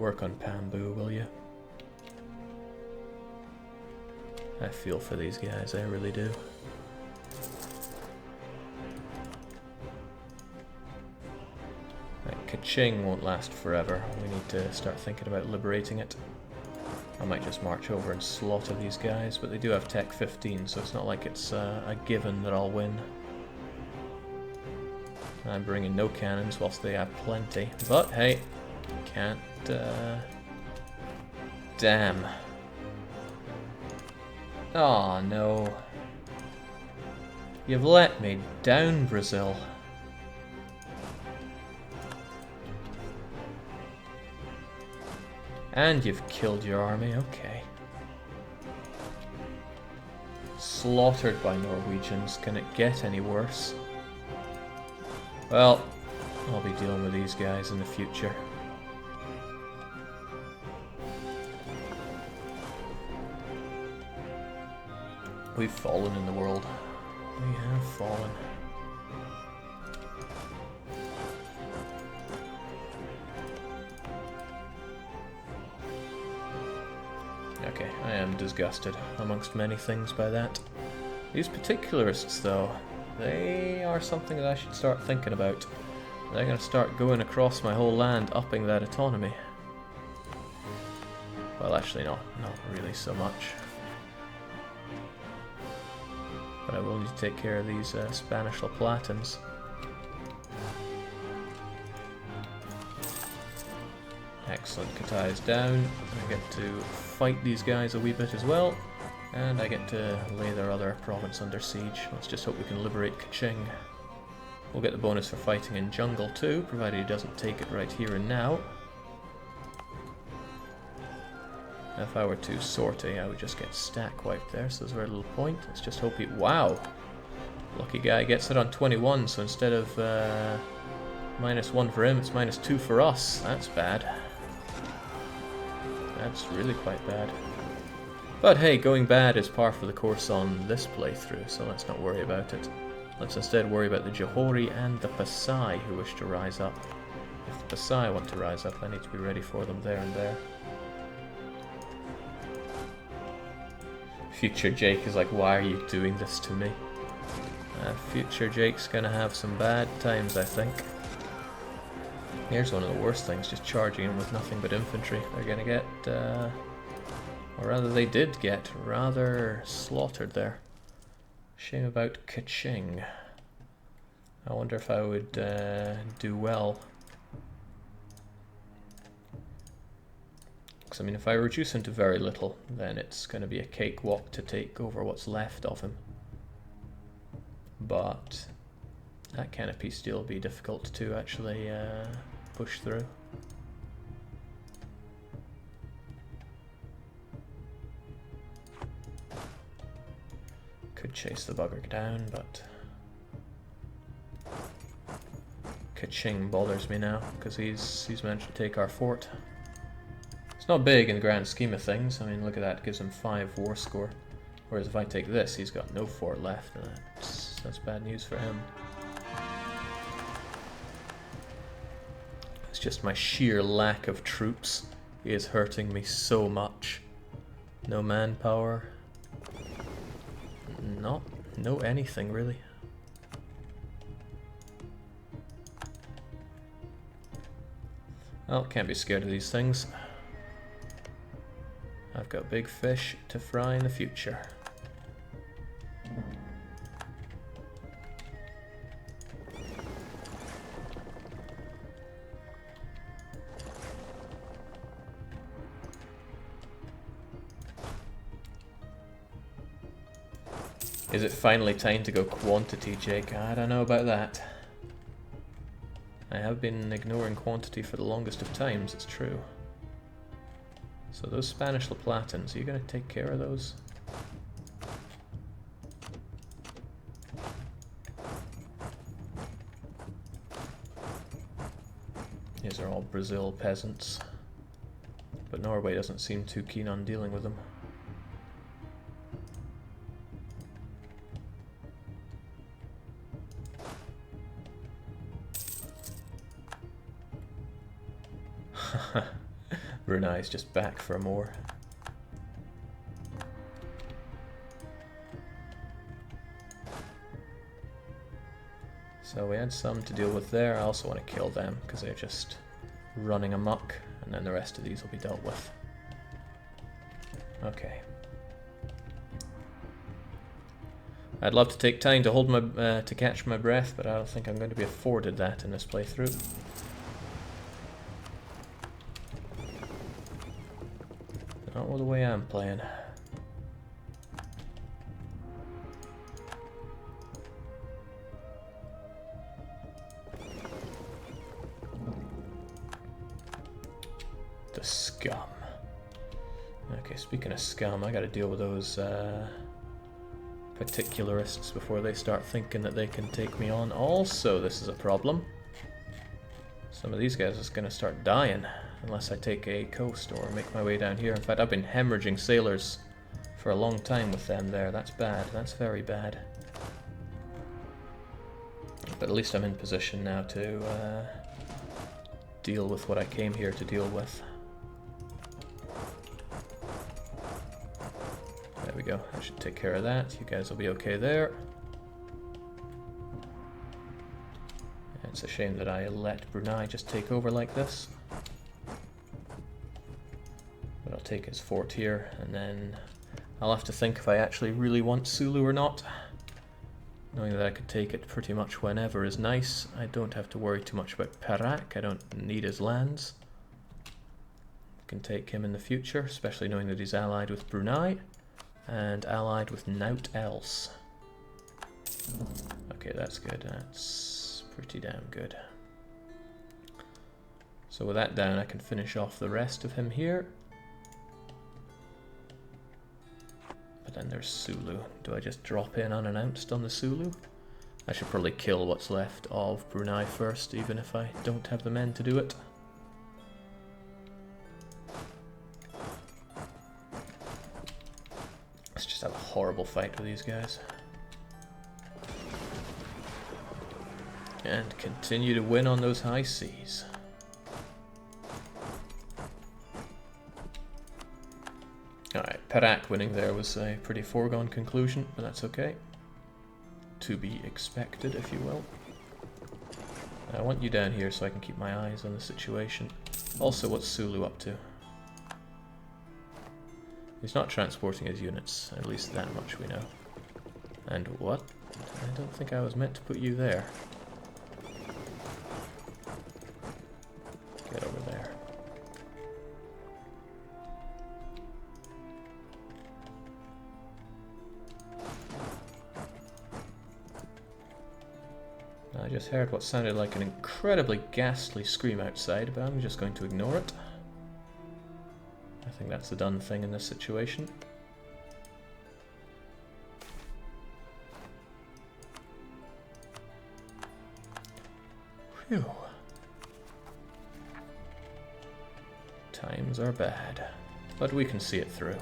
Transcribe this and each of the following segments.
work on Pambu, will you? I feel for these guys, I really do. Right, Kaching won't last forever. We need to start thinking about liberating it. I might just march over and slaughter these guys, but they do have Tech 15, so it's not like it's a given that I'll win. I'm bringing no cannons whilst they have plenty, but hey, can't... Damn. Oh no. You've let me down, Brazil. And you've killed your army, okay. Slaughtered by Norwegians, can it get any worse? Well, I'll be dealing with these guys in the future. We've fallen in the world. We have fallen. Okay, I am disgusted, amongst many things, by that. These particularists, though, they are something that I should start thinking about. They're going to start going across my whole land, upping that autonomy. Well, actually, not really so much. But I will need to take care of these Spanish La Platans. Excellent, Katai's down. I get to fight these guys a wee bit as well. And I get to lay their other province under siege. Let's just hope we can liberate Kaching. We'll get the bonus for fighting in jungle too, provided he doesn't take it right here and now. If I were to sortie, I would just get stack wiped there, so there's very little point. Let's just hope he... Wow! Lucky guy gets it on 21, so instead of -1 for him, it's -2 for us. That's bad. That's really quite bad. But hey, going bad is par for the course on this playthrough, so let's not worry about it. Let's instead worry about the Johori and the Pasai who wish to rise up. If the Pasai want to rise up, I need to be ready for them there and there. Future Jake is like, why are you doing this to me? Future Jake's gonna have some bad times, I think. Here's one of the worst things, just charging in with nothing but infantry. They're gonna get, or rather they did get, rather slaughtered there. Shame about Kaching. I wonder if I would do well. Because, I mean, if I reduce him to very little, then it's going to be a cakewalk to take over what's left of him. But that kind of peace deal will be difficult to actually push through. Could chase the bugger down, but Kaching bothers me now because he's managed to take our fort. It's not big in the grand scheme of things. I mean, look at that, it gives him 5 war score. Whereas if I take this, he's got no fort left, and that's bad news for him. It's just my sheer lack of troops is hurting me so much. No manpower. No anything really. Well, can't be scared of these things. I've got big fish to fry in the future. Is it finally time to go quantity, Jake? I don't know about that. I have been ignoring quantity for the longest of times, it's true. So those Spanish La Platans, are you going to take care of those? These are all Brazil peasants. But Norway doesn't seem too keen on dealing with them. Brunei's just back for more. So we had some to deal with there. I also want to kill them because they're just running amok, and then the rest of these will be dealt with. Okay. I'd love to take time to hold my to catch my breath, but I don't think I'm going to be afforded that in this playthrough. Not the way I'm playing. The scum. Okay, speaking of scum, I gotta deal with those particularists before they start thinking that they can take me on. Also, this is a problem. Some of these guys are just gonna start dying unless I take a coast or make my way down here. In fact, I've been hemorrhaging sailors for a long time with them there. That's bad. That's very bad. But at least I'm in position now to deal with what I came here to deal with. There we go. I should take care of that. You guys will be okay there. It's a shame that I let Brunei just take over like this. But I'll take his fort here, and then I'll have to think if I actually really want Sulu or not. Knowing that I could take it pretty much whenever is nice. I don't have to worry too much about Perak. I don't need his lands. I can take him in the future, especially knowing that he's allied with Brunei and allied with naught else. Okay, that's good. That's pretty damn good. So with that down, I can finish off the rest of him here. But then there's Sulu. Do I just drop in unannounced on the Sulu? I should probably kill what's left of Brunei first, even if I don't have the men to do it. Let's just have a horrible fight with these guys. And continue to win on those high seas. Alright, Perak winning there was a pretty foregone conclusion, but that's okay. To be expected, if you will. I want you down here so I can keep my eyes on the situation. Also, what's Sulu up to? He's not transporting his units, at least that much we know. And what? I don't think I was meant to put you there. Get over there. I just heard what sounded like an incredibly ghastly scream outside, but I'm just going to ignore it. I think that's the done thing in this situation. Phew. Times are bad, but we can see it through.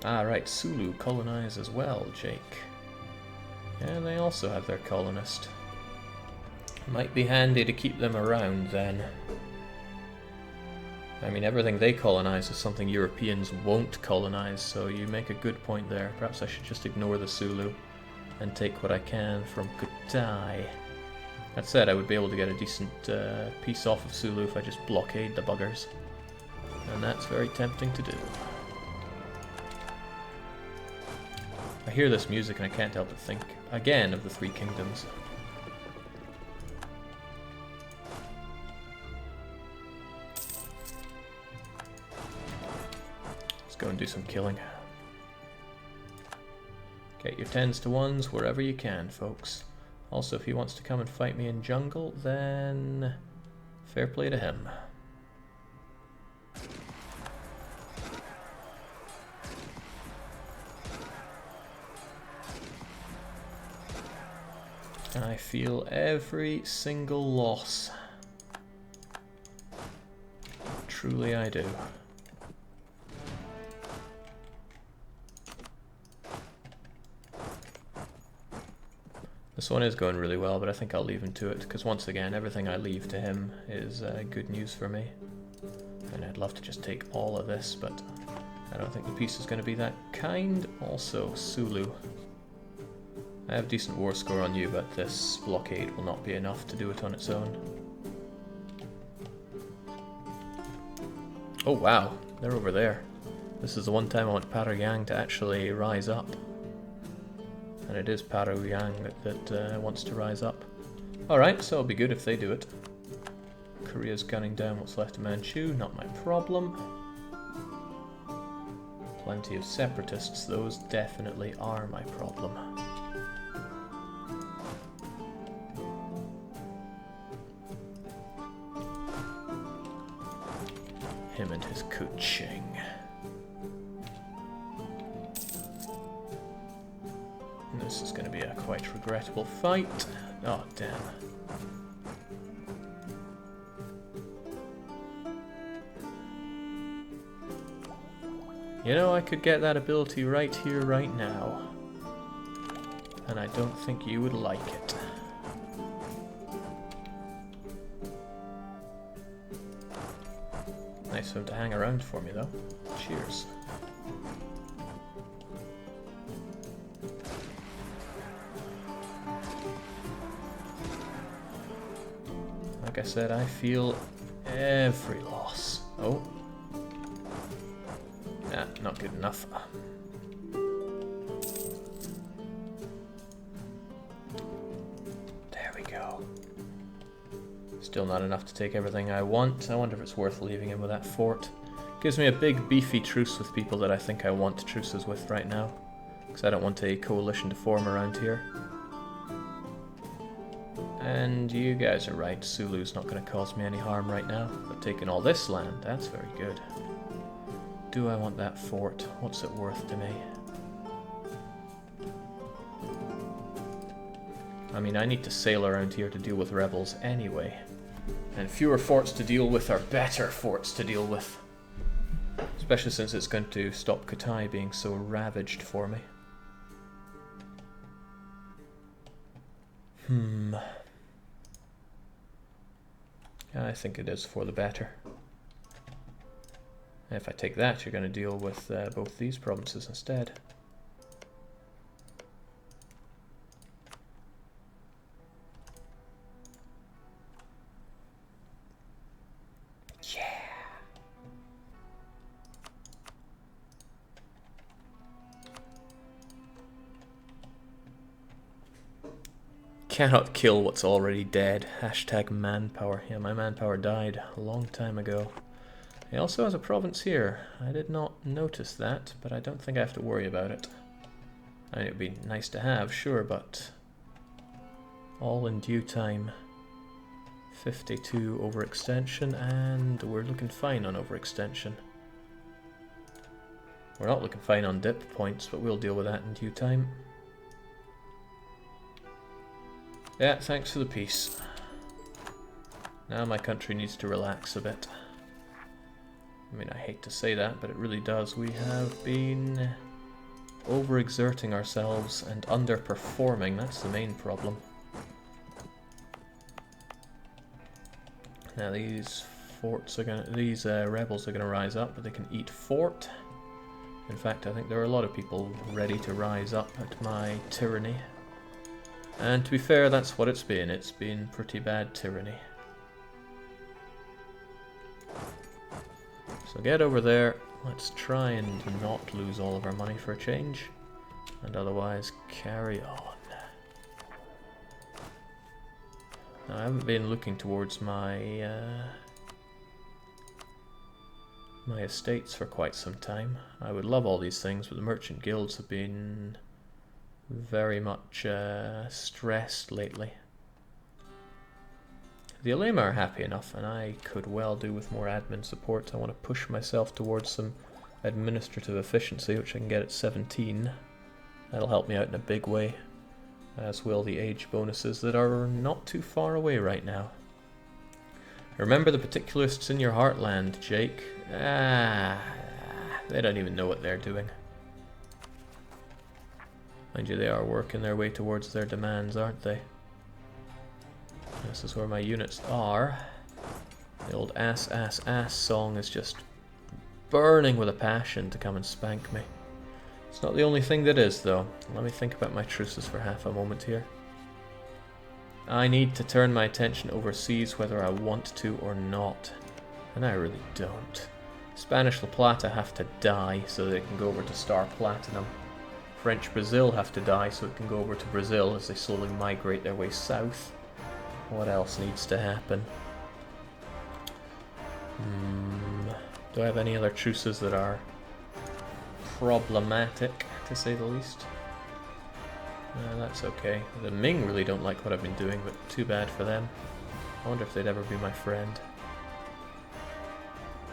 Ah, right, Sulu colonize as well, Jake. Yeah, they also have their colonist. Might be handy to keep them around then. I mean, everything they colonize is something Europeans won't colonize, so you make a good point there. Perhaps I should just ignore the Sulu and take what I can from Kutai. That said, I would be able to get a decent piece off of Sulu if I just blockade the buggers. And that's very tempting to do. I hear this music and I can't help but think, again, of the Three Kingdoms. Let's go and do some killing. Get your 10s to 1s wherever you can, folks. Also, if he wants to come and fight me in jungle, then fair play to him. I feel every single loss. Truly I do. This one is going really well, but I think I'll leave him to it, because once again, everything I leave to him is good news for me. And I'd love to just take all of this, but I don't think the peace is going to be that kind. Also, Sulu. I have decent war score on you, but this blockade will not be enough to do it on its own. Oh wow, they're over there. This is the one time I want Paragyang to actually rise up. And it is Paragyang that wants to rise up. Alright, so it'll be good if they do it. Korea's gunning down what's left of Manchu, not my problem. Plenty of separatists, those definitely are my problem. Him and his Kuching. This is going to be a quite regrettable fight. Oh, damn. You know, I could get that ability right here, right now. And I don't think you would like it. Nice of him to hang around for me, though. Cheers. Like I said, I feel every loss. Oh. Nah, not good enough. There we go. Still not enough to take everything I want. I wonder if it's worth leaving him with that fort. Gives me a big beefy truce with people that I think I want truces with right now. Because I don't want a coalition to form around here. And you guys are right, Sulu's not going to cause me any harm right now. But taking all this land, that's very good. Do I want that fort? What's it worth to me? I mean, I need to sail around here to deal with rebels anyway. And fewer forts to deal with are better forts to deal with. Especially since it's going to stop Kutai being so ravaged for me. I think it is for the better. If I take that, you're going to deal with both these provinces instead. Yeah! Cannot kill what's already dead. Hashtag manpower. Yeah, my manpower died a long time ago. He also has a province here. I did not notice that, but I don't think I have to worry about it. I mean, it would be nice to have, sure, but all in due time. 52 overextension, and we're looking fine on overextension. We're not looking fine on dip points, but we'll deal with that in due time. Yeah, thanks for the peace. Now my country needs to relax a bit. I mean, I hate to say that, but it really does. We have been overexerting ourselves and underperforming. That's the main problem. Now these rebels are gonna rise up, but they can eat fort. In fact, I think there are a lot of people ready to rise up at my tyranny. And to be fair, that's what it's been. It's been pretty bad tyranny. So get over there. Let's try and not lose all of our money for a change. And otherwise, carry on. Now, I haven't been looking towards my my estates for quite some time. I would love all these things, but the merchant guilds have been very much stressed lately. The Alema are happy enough, and I could well do with more admin support. I want to push myself towards some administrative efficiency, which I can get at 17. That'll help me out in a big way, as will the age bonuses that are not too far away right now. Remember the particularists in your heartland, Jake. They don't even know what they're doing. Mind you, they are working their way towards their demands, aren't they? This is where my units are. The old ass, ass, ass song is just burning with a passion to come and spank me. It's not the only thing that is, though. Let me think about my truces for half a moment here. I need to turn my attention overseas whether I want to or not. And I really don't. Spanish La Plata have to die so that it can go over to Star Platinum. French Brazil have to die so it can go over to Brazil as they slowly migrate their way south. What else needs to happen? Do I have any other truces that are problematic, to say the least? That's okay. The Ming really don't like what I've been doing, but too bad for them. I wonder if they'd ever be my friend.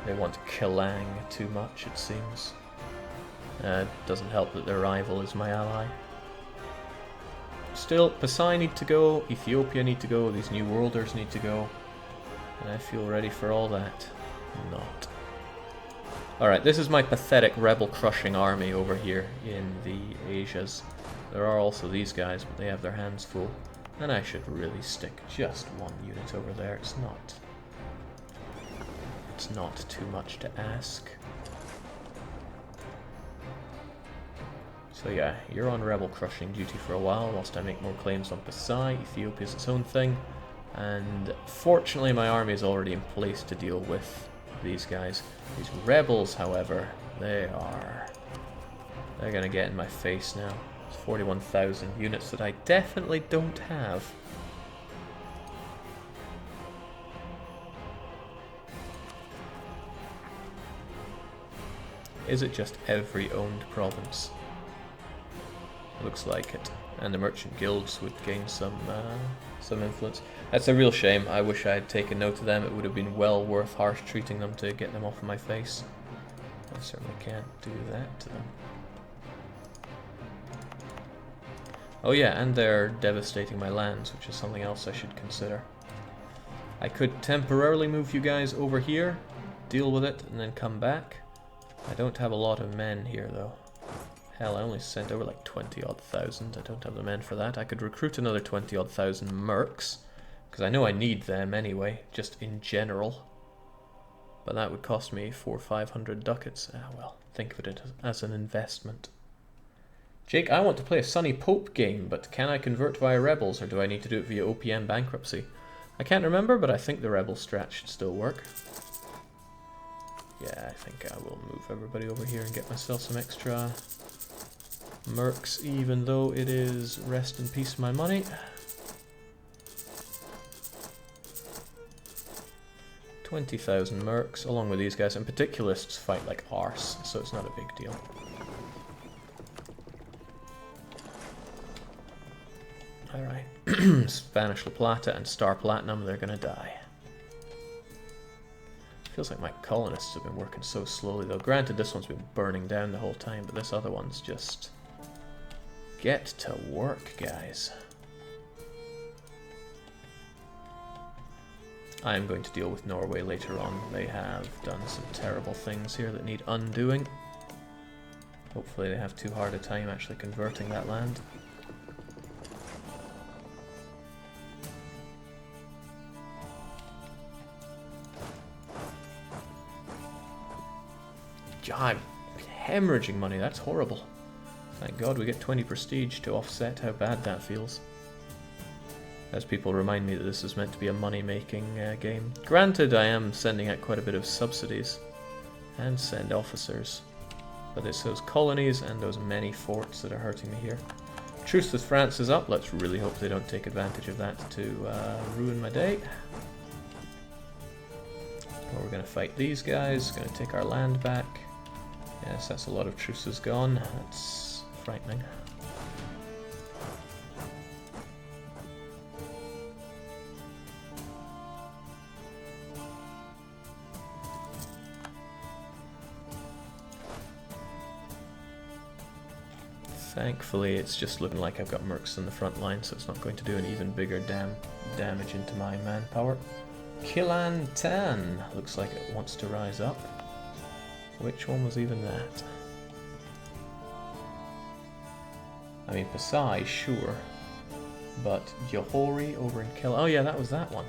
They want Kelang too much, it seems. Doesn't help that their rival is my ally. Still, Pasai need to go, Ethiopia need to go, these New Worlders need to go. And I feel ready for all that. Not. Alright, this is my pathetic rebel-crushing army over here in the Asias. There are also these guys, but they have their hands full. And I should really stick just one unit over there. It's not too much to ask. So yeah, you're on rebel-crushing duty for a while, whilst I make more claims on Pasai. Ethiopia's its own thing. And fortunately my army is already in place to deal with these guys. These rebels, however, they're gonna get in my face now. It's 41,000 units that I definitely don't have. Is it just every owned province? Looks like it. And the merchant guilds would gain some influence. That's a real shame. I wish I had taken note of them. It would have been well worth harsh treating them to get them off of my face. I certainly can't do that to them. Oh yeah, and they're devastating my lands, which is something else I should consider. I could temporarily move you guys over here, deal with it, and then come back. I don't have a lot of men here, though. Hell, I only sent over like 20-odd thousand. I don't have the men for that. I could recruit another 20-odd thousand mercs, because I know I need them anyway, just in general. But that would cost me 400 or 500 ducats. Ah, well, think of it as an investment. Jake, I want to play a Sunny Pope game, but can I convert via Rebels, or do I need to do it via OPM bankruptcy? I can't remember, but I think the Rebel strat should still work. Yeah, I think I will move everybody over here and get myself some extra mercs, even though it is rest in peace my money. 20,000 mercs, along with these guys. And particularists fight like arse, so it's not a big deal. Alright, Spanish La Plata and Star Platinum, they're gonna die. Feels like my colonists have been working so slowly though. Granted, this one's been burning down the whole time, but this other one's just... get to work, guys. I am going to deal with Norway later on. They have done some terrible things here that need undoing. Hopefully they have too hard a time actually converting that land. God, hemorrhaging money, that's horrible. Thank God we get 20 prestige to offset how bad that feels. As people remind me that this is meant to be a money-making game. Granted, I am sending out quite a bit of subsidies and send officers. But it's those colonies and those many forts that are hurting me here. Truce with France is up. Let's really hope they don't take advantage of that to ruin my day. Well, we're going to fight these guys. Going to take our land back. Yes, that's a lot of truces gone. That's frightening. Thankfully, it's just looking like I've got mercs in the front line, so it's not going to do an even bigger damage into my manpower. Kelantan looks like it wants to rise up. Which one was even that? I mean, Pasai, sure. But Johori over in Kelantan. Oh yeah, that was that one.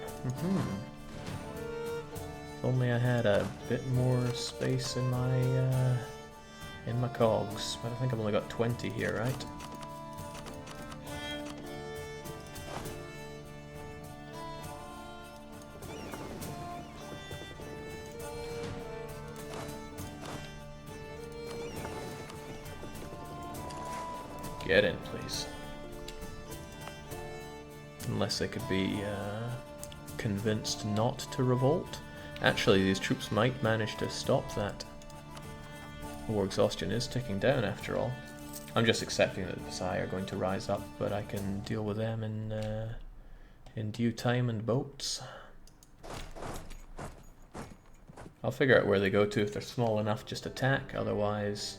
If only I had a bit more space in my cogs. But I think I've only got 20 here, right? Get in, please. Unless they could be convinced not to revolt. Actually, these troops might manage to stop that. War exhaustion is ticking down after all. I'm just accepting that the Pasai are going to rise up, but I can deal with them in due time and boats. I'll figure out where they go to. If they're small enough, just attack. Otherwise,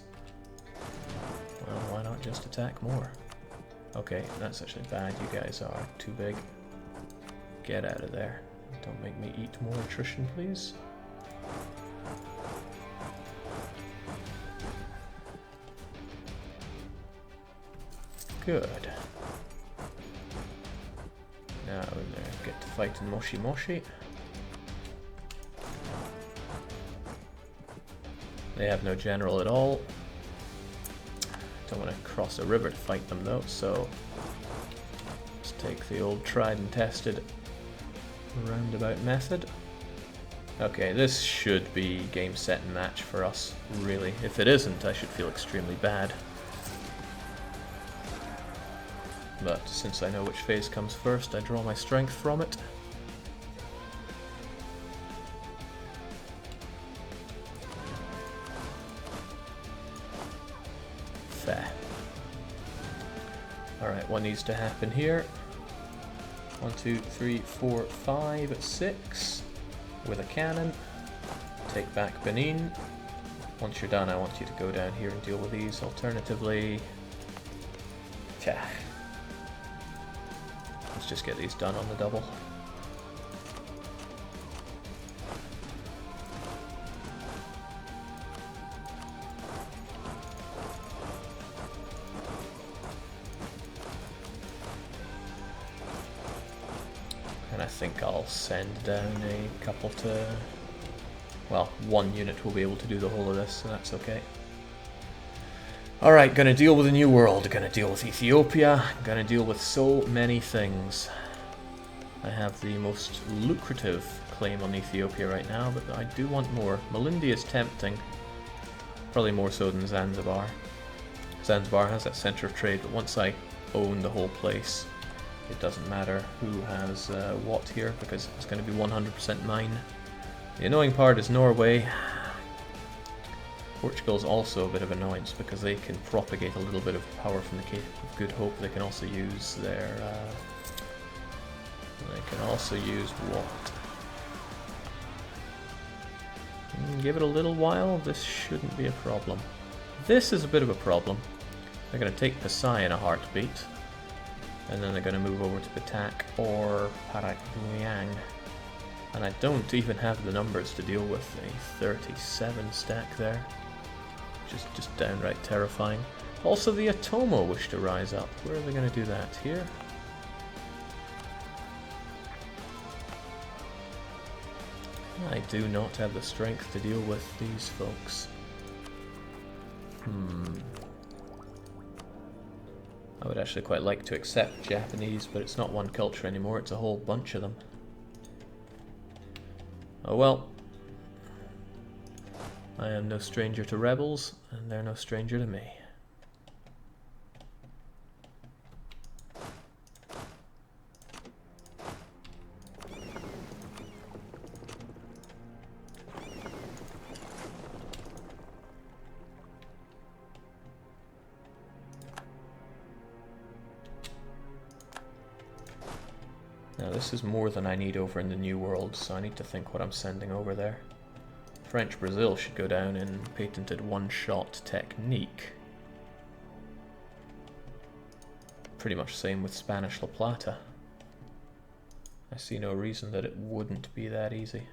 well, why not just attack more? Okay, that's actually bad. You guys are too big. Get out of there. Don't make me eat more attrition, please. Good. Now get to fight in Moshi Moshi. They have no general at all. Don't want to cross a river to fight them though, so let's take the old tried and tested roundabout method. Okay, this should be game, set, and match for us, really. If it isn't, I should feel extremely bad. But since I know which phase comes first, I draw my strength from it. Fair. Alright, what needs to happen here? 1, 2, 3, 4, 5, 6 with a cannon. Take back Benin. Once you're done, I want you to go down here and deal with these. Alternatively, let's just get these done on the double. And I think I'll send down a couple to... well, one unit will be able to do the whole of this, so that's okay. Alright, gonna deal with a new world, gonna deal with Ethiopia, gonna deal with so many things. I have the most lucrative claim on Ethiopia right now, but I do want more. Malindi is tempting, probably more so than Zanzibar. Zanzibar has that center of trade, but once I own the whole place, it doesn't matter who has what here, because it's going to be 100% mine. The annoying part is Norway. Portugal's also a bit of annoyance because they can propagate a little bit of power from the Cape of Good Hope. They can also use their... they can also use what? Give it a little while, this shouldn't be a problem. This is a bit of a problem. They're going to take Pasai in a heartbeat. And then they're going to move over to Batak or Parakyang. And I don't even have the numbers to deal with a 37 stack there. Just downright terrifying. Also the Atomo wish to rise up. Where are they going to do that? Here? I do not have the strength to deal with these folks. I would actually quite like to accept Japanese, but it's not one culture anymore, it's a whole bunch of them. Oh well. I am no stranger to rebels, and they're no stranger to me. Now this is more than I need over in the New World, so I need to think what I'm sending over there. French Brazil should go down in patented one-shot technique. Pretty much same with Spanish La Plata. I see no reason that it wouldn't be that easy.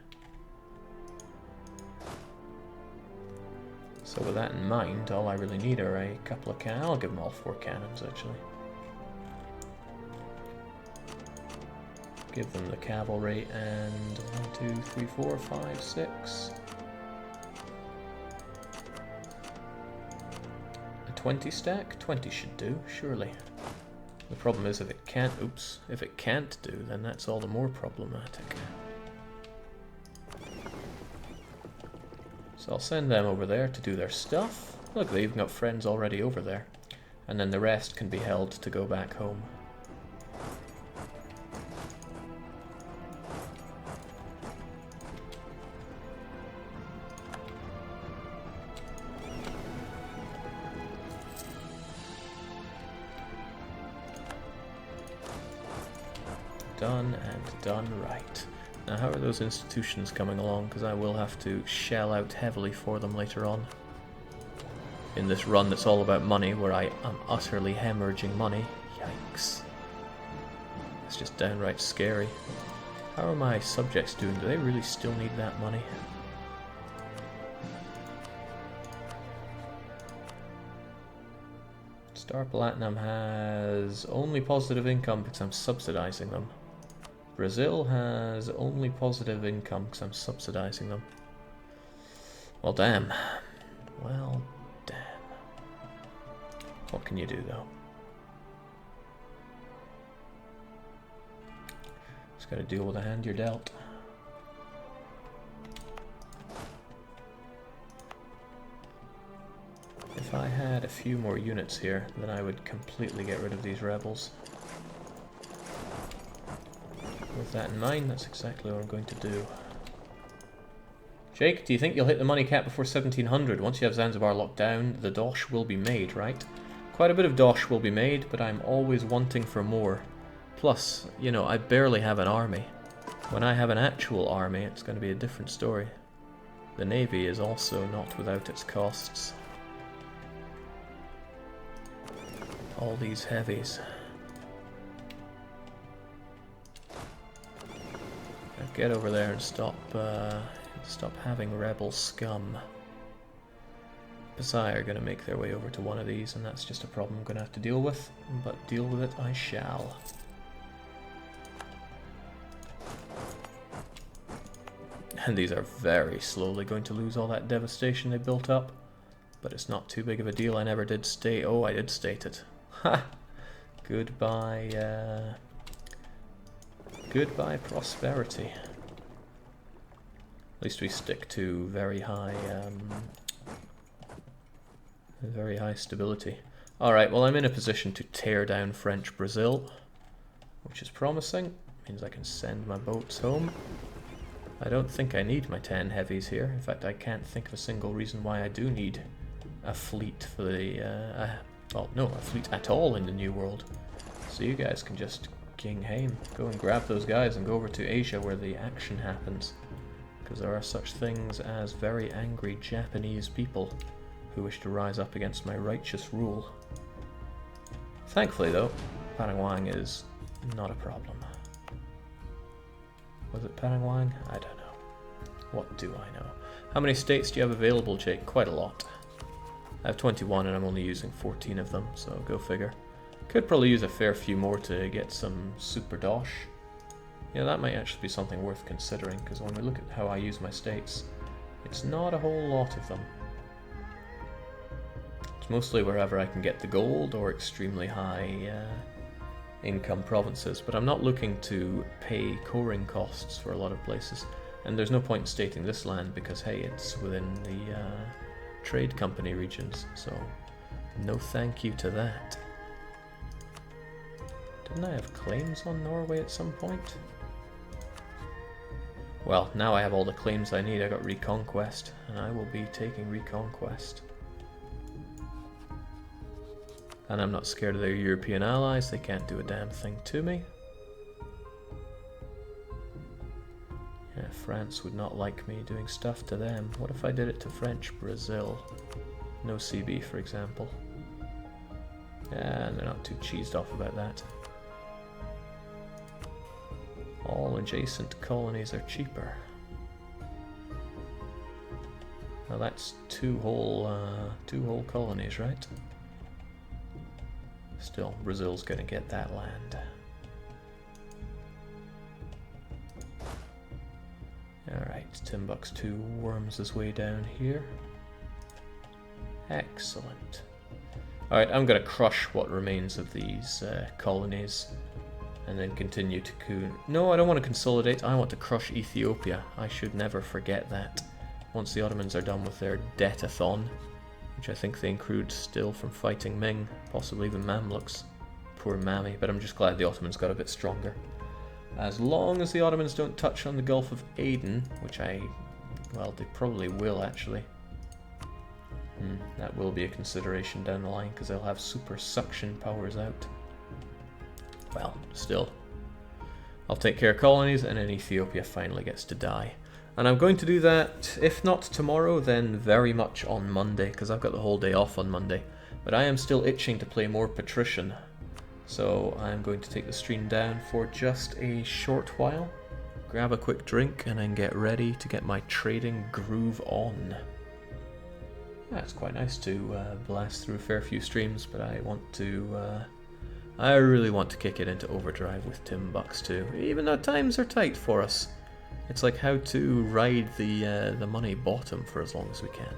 So with that in mind, all I really need are a couple of cannons. I'll give them all 4 cannons actually. Give them the cavalry and 1, 2, 3, 4, 5, 6. A 20 stack? 20 should do, surely. The problem is if it can't, oops, if it can't do, then that's all the more problematic. So I'll send them over there to do their stuff. Look, they've got friends already over there. And then the rest can be held to go back home. Done and done right. Now how are those institutions coming along? Because I will have to shell out heavily for them later on. In this run that's all about money, where I am utterly hemorrhaging money. Yikes. It's just downright scary. How are my subjects doing? Do they really still need that money? Star Platinum has only positive income because I'm subsidizing them. Brazil has only positive income because I'm subsidizing them. Well, damn. Well, damn. What can you do, though? Just gotta deal with the hand you're dealt. If I had a few more units here, then I would completely get rid of these rebels. With that in mind, that's exactly what I'm going to do. Jake, do you think you'll hit the money cap before 1700? Once you have Zanzibar locked down, the dosh will be made, right? Quite a bit of dosh will be made, but I'm always wanting for more. Plus, you know, I barely have an army. When I have an actual army, it's going to be a different story. The navy is also not without its costs. All these heavies. Get over there and stop having rebel scum. Pasai are going to make their way over to one of these, and that's just a problem I'm going to have to deal with, but deal with it I shall. And these are very slowly going to lose all that devastation they built up, but it's not too big of a deal. I never did state. Oh, I did state it. Ha! Goodbye, goodbye prosperity. At least we stick to very high stability. Alright, well I'm in a position to tear down French Brazil, which is promising. Means I can send my boats home. I don't think I need my 10 heavies here. In fact, I can't think of a single reason why I do need a fleet for the... well, no, a fleet at all in the New World. So you guys can just king haim. Go and grab those guys and go over to Asia where the action happens. Because there are such things as very angry Japanese people who wish to rise up against my righteous rule. Thankfully though, Parangwang is not a problem. Was it Parangwang? I don't know. What do I know? How many states do you have available, Jake? Quite a lot. I have 21 and I'm only using 14 of them, so go figure. Could probably use a fair few more to get some super dosh. Yeah, that might actually be something worth considering, because when we look at how I use my states, it's not a whole lot of them. It's mostly wherever I can get the gold or extremely high income provinces, but I'm not looking to pay coring costs for a lot of places. And there's no point in stating this land because, hey, it's within the trade company regions, so no thank you to that. Didn't I have claims on Norway at some point? Well, now I have all the claims I need. I got Reconquest, and I will be taking Reconquest. And I'm not scared of their European allies. They can't do a damn thing to me. Yeah, France would not like me doing stuff to them. What if I did it to French Brazil? No CB, for example. Yeah, they're not too cheesed off about that. All adjacent colonies are cheaper. Now that's two whole colonies, right? Still, Brazil's gonna get that land. Alright, Timbuck's 2 worms his way down here. Excellent. Alright, I'm going to crush what remains of these colonies and then continue to No, I don't want to consolidate. I want to crush Ethiopia. I should never forget that. Once the Ottomans are done with their debt-a-thon, which I think they accrued still from fighting Ming, possibly even Mamluks. Poor Mammy, but I'm just glad the Ottomans got a bit stronger. As long as the Ottomans don't touch on the Gulf of Aden, which well, they probably will actually. That will be a consideration down the line, because they'll have super suction powers out. Well, still. I'll take care of colonies, and then Ethiopia finally gets to die. And I'm going to do that, if not tomorrow, then very much on Monday, because I've got the whole day off on Monday. But I am still itching to play more Patrician. So I'm going to take the stream down for just a short while, grab a quick drink, and then get ready to get my trading groove on. That's quite nice to blast through a fair few streams, but I really want to kick it into overdrive with Timbucks too, even though times are tight for us. It's like how to ride the money bottom for as long as we can.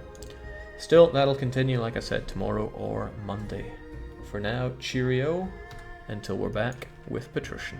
Still, that'll continue, like I said, tomorrow or Monday. For now, cheerio, until we're back with Patrician.